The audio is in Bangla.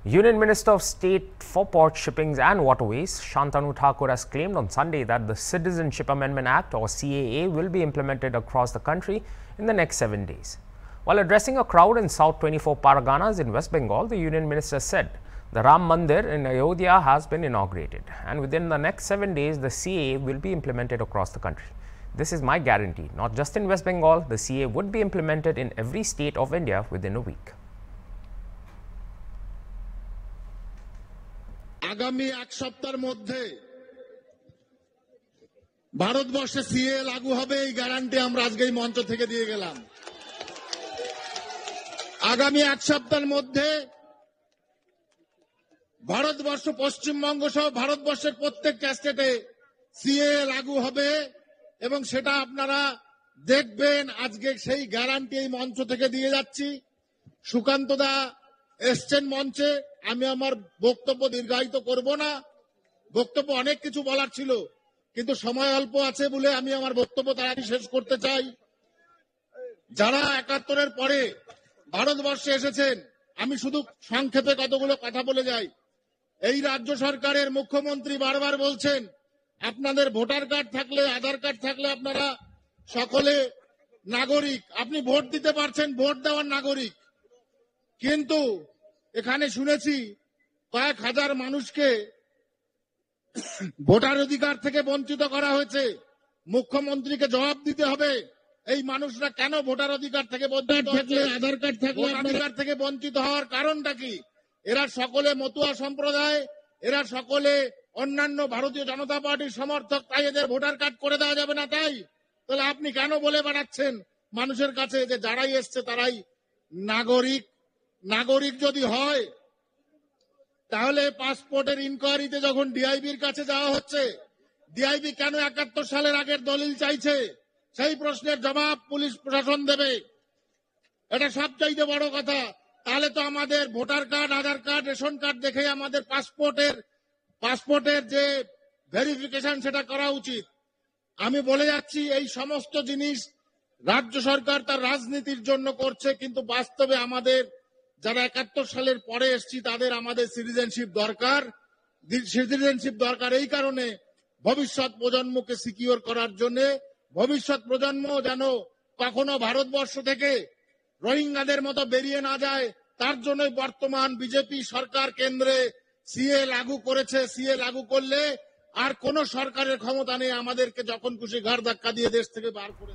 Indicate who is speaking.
Speaker 1: Union Minister of State for Port Shipping and Waterways, Shantanu Thakur, has claimed on Sunday that the Citizenship Amendment Act or CAA will be implemented across the country in the next 7 days. While addressing a crowd in South 24 Parganas in West Bengal, the Union Minister said the Ram Mandir in Ayodhya has been inaugurated and within the next 7 days the CAA will be implemented across the country. This is my guarantee. Not just in West Bengal, the CAA would be implemented in every state of India within a week.
Speaker 2: আগামী এক সপ্তাহের মধ্যে ভারতবর্ষে সিএ লাগু হবে এই গ্যারান্টি আমরা আজকে এই মঞ্চ থেকে দিয়ে গেলাম। আগামী এক সপ্তাহের মধ্যে ভারতবর্ষ পশ্চিমবঙ্গ সহ ভারতবর্ষের প্রত্যেকটা স্টেটে সিএ লাগু হবে এবং সেটা আপনারা দেখবেন। আজকে সেই গ্যারান্টি এই মঞ্চ থেকে দিয়ে যাচ্ছি। সুকান্ত দা এসছেন মঞ্চে, আমি আমার বক্তব্য দীর্ঘায়িত করব না। বক্তব্য অনেক কিছু বলার ছিল কিন্তু সময় অল্প আছে বলে আমি আমার বক্তব্য তাড়াতাড়ি শেষ করতে চাই। যারা ৭১-এর পরে ভারতবর্ষে এসেছেন, আমি শুধু সংক্ষেপে কতগুলো কথা বলে যাই। এই রাজ্য সরকারের মুখ্যমন্ত্রী বারবার বলছেন আপনাদের ভোটার কার্ড থাকলে, আধার কার্ড থাকলে আপনারা সকলে নাগরিক, আপনি ভোট দিতে পারছেন, ভোট দেওয়ার নাগরিক। কিন্তু এখানে শুনেছি কয়েক হাজার মানুষকে ভোটার অধিকার থেকে বঞ্চিত করা হয়েছে। মুখ্যমন্ত্রীকে জবাব দিতে হবে এই মানুষরা কেন ভোটার অধিকার থেকে বঞ্চিত হচ্ছে, আধার কার্ড থাকলে অধিকার থেকে বঞ্চিত হওয়ার কারণটা কি? এরা সকলে মতুয়া সম্প্রদায়, এরা সকলে অন্যান্য ভারতীয় জনতা পার্টির সমর্থক, তাই এদের ভোটার কার্ড করে দেওয়া যাবে না। তাই তাহলে আপনি কেন বলে বেড়াচ্ছেন মানুষের কাছে যে যারাই এসছে তারাই নাগরিক? নাগরিক যদি হয় তাহলে পাসপোর্টের ইনকোয়ারিতে যখন ডিআইবির কাছে যাওয়া হচ্ছে, ডিআইবি কেন ৭১ সালের আগের দলিল চাইছে? সেই প্রশ্নের জবাব পুলিশ প্রশাসন দেবে। এটা সবচাইতে বড় কথা। তাহলে তো আমাদের ভোটার কার্ড, আধার কার্ড, রেশন কার্ড দেখে আমাদের পাসপোর্টের যে ভেরিফিকেশন সেটা করা উচিত। আমি বলে যাচ্ছি এই সমস্ত জিনিস রাজ্য সরকার তার রাজনীতির জন্য করছে, কিন্তু বাস্তবে আমাদের যারা ৭১ সালের পরে এসেছি তাদের আমাদের সিটিজেনশিপ দরকার। সিটিজেনশিপ দরকার এই কারণে ভবিষ্যৎ প্রজন্মকে সিকিউর করার জন্য, ভবিষ্যৎ প্রজন্ম যেন কখনো ভারতবর্ষ থেকে রোহিঙ্গাদের মতো বেরিয়ে না যায়, তার জন্যই বর্তমান বিজেপি সরকার কেন্দ্রে সিএ লাগু করেছে। সিএ লাগু করলে আর কোন সরকারের ক্ষমতা নেই আমাদেরকে যখন খুশি ঘাড় ধাক্কা দিয়ে দেশ থেকে বার করে